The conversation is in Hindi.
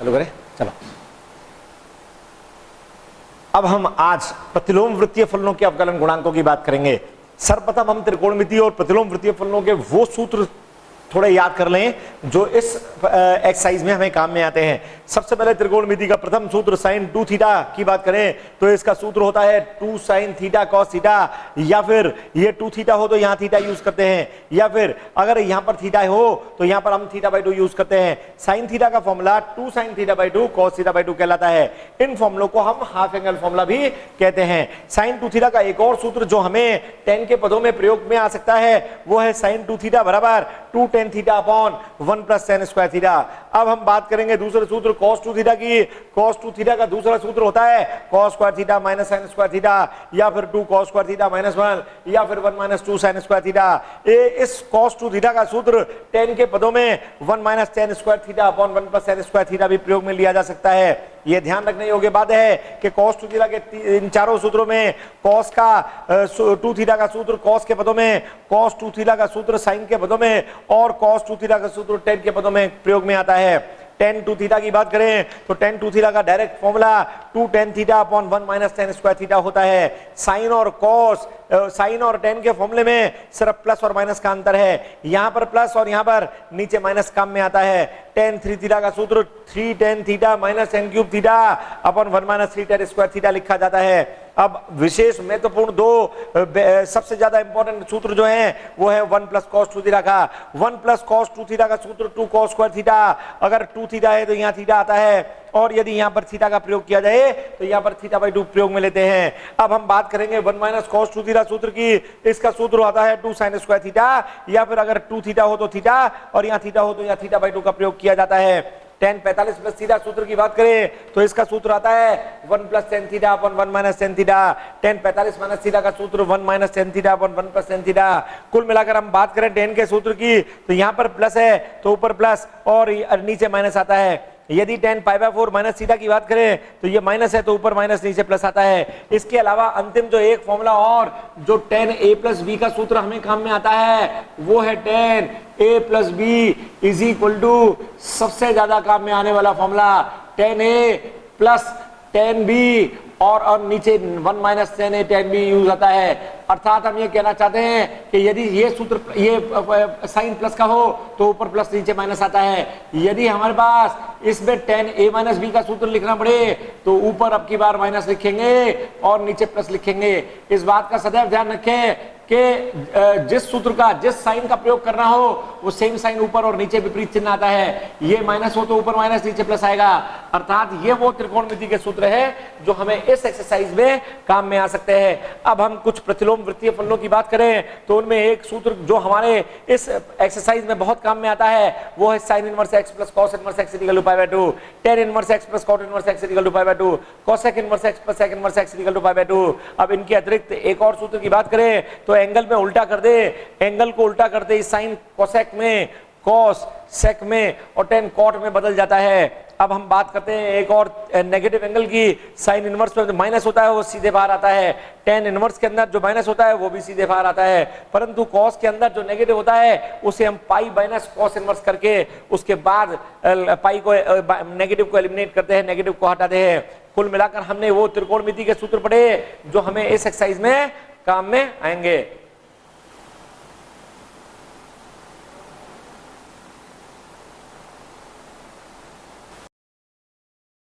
चलो करें, चलो। अब हम आज प्रतिलोम वृत्तीय फलनों के अवकलन गुणांकों की बात करेंगे। सर्वप्रथम हम त्रिकोणमिति और प्रतिलोम वृत्तीय फलनों के वो सूत्र थोड़े याद कर लें जो इस एक्सरसाइज में हमें काम में आते हैं। सबसे पहले त्रिकोणमिति का प्रथम सूत्र साइन 2 थीटा की बात करें तो इसका सूत्र होता है 2 साइन थीटा कॉस थीटा, या फिर ये 2 थीटा हो तो यहां थीटा यूज करते हैं, या फिर अगर यहां पर थीटा हो तो यहां पर हम थीटा बाई 2 यूज करते हैं। साइन थीटा का formula 2 sine theta by 2 cos theta by 2 कहलाता है। इन फॉर्मूलों को हम हाफ एंगल फॉर्मूला भी कहते हैं। साइन 2 थीटा का एक और सूत्र जो हमें tan के पदों में प्रयोग में आ सकता है वो है साइन 2 थीटा बराबर 2 tan theta upon 1 plus tan square theta. अब हम बात करेंगे दूसरे सूत्र cos 2 थीटा की। cos 2 थीटा का दूसरा सूत्र होता है cos square theta minus sin square theta, या फिर 2 cos स्क्वायर थीटा माइनस 1, या फिर 1 माइनस 2 sin स्क्वायर थीटा। इस cos 2 थीटा का सूत्र tan के पदों में 1 minus tan square theta upon 1 plus tan square theta भी प्रयोग में लिया जा सकता है। यह ध्यान रखने योग्य बात है कि cos 2 थीटा के इन चारों सूत्रों में cos का 2 थीटा का सूत्र cos के पदों में, cos 2 थीटा का सूत्र sin के पदों में, और cos 2 थीटा का सूत्र tan के पदों में प्रयोग में आता है। tan 2 थीटा की बात करें तो tan 2 थीटा का direct formula 2 tan theta upon 1 minus tan square theta होता है। साइन और cos, साइन और tan के फॉर्मूले में सिर्फ प्लस और माइनस का अंतर है, यहां पर प्लस और यहां पर नीचे माइनस काम में आता है। tan 3 थीटा का सूत्र 3 tan theta minus tan cube theta upon 1 minus 3 tan square theta लिखा जाता है। अब विशेष महत्वपूर्ण दो सबसे ज्यादा इंपॉर्टेंट सूत्र जो है वो है 1 प्लस cos 2 थीटा का। 1 प्लस cos 2 थीटा का सूत्र 2 cos स्क्वायर थीटा, अगर 2 थीटा है तो यहाँ थीटा आता है, और यदि यहाँ पर थीटा का प्रयोग किया जाए तो यहाँ पर थीटा बाई 2 प्रयोग में लेते हैं। अब हम बात करेंगे 1 माइनस cos 2 थीटा सूत्र की। इसका सूत्र आता है 2 sin स्क्वायर थीटा, या फिर अगर 2 थीटा हो तो थीटा और यहाँ थीटा हो तो यहाँ थीटा बाई 2 का प्रयोग किया जाता है। tan 45 प्लस थीटा सूत्र की बात करें तो इसका सूत्र आता है 1 plus tan theta upon 1 minus tan theta. tan 45 minus theta का सूत्र 1 minus tan theta upon 1 plus tan theta. कुल मिलाकर हम बात करें tan के सूत्र की तो यहाँ पर प्लस है तो ऊपर प्लस और नीचे माइनस आता है। यदि tan pi by 4 minus theta की बात करें तो ये माइनस है तो ऊपर माइनस नीचे प्लस आता है। इसके अलावा अंतिम जो एक फॉर्मूला और जो tan a प्लस बी का सूत्र हमें काम में आता है वो है tan a plus B is equal to सबसे ज्यादा काम में आने वाला formula tan a plus tan b और नीचे 1 minus tan a tan b use आता है। अर्थात हम ये कहना चाहते हैं कि यदि ये सूत्र ये साइन प्लस का हो तो ऊपर प्लस नीचे माइनस आता है। यदि हमारे पास इसमें tan a माइनस बी का सूत्र लिखना पड़े तो ऊपर अब की बार माइनस लिखेंगे और नीचे प्लस लिखेंगे। इस बात का सदैव ध्यान रखें कि जिस सूत्र का जिस साइन का प्रयोग करना हो वो सेम साइन ऊपर और नीचे विपरीत चिन्ह आता है। ये माइनस हो तो ऊपर माइनस नीचे प्लस आएगा। अर्थात ये वो त्रिकोणमिति के सूत्र है जो हमें इस एक्सरसाइज में काम में आ सकते हैं। अब हम कुछ प्रतिलोम वृत्तीय फलनों की बात करें तो उनमें एक सूत्र जो हमारे इस एक्सरसाइज में बहुत काम में आता है वो है sine inverse X plus cos inverse X equal to pi by 2, tan inverse X plus cot inverse X equal to pi by 2, cosec inverse X plus sec inverse X equal to pi by 2। अब इनके अतिरिक्त एक और सूत्र की बात करें तो एंगल में उल्टा कर दे, एंगल को उल्टा कर दे, साइन कोसेक में, कॉस सेक में और tan कॉट में बदल जाता है। अब हम बात करते हैं एक और नेगेटिव एंगल की। साइन इनवर्स में जो माइनस होता है वो सीधे बाहर आता है, tan इनवर्स के अंदर जो माइनस होता है वो भी सीधे बाहर आता है, परंतु कॉस के अंदर जो नेगेटिव होता है उसे हम पाई माइनस कॉस इनवर्स करके उसके बाद पाई को नेगेटिव को एलिमिनेट करते हैं, नेगेटिव को हटाते हैं। कुल मिलाकर हमने वो त्रिकोणमिति के सूत्र पढ़े जो हमें इस एक्सरसाइज में काम में आएंगे।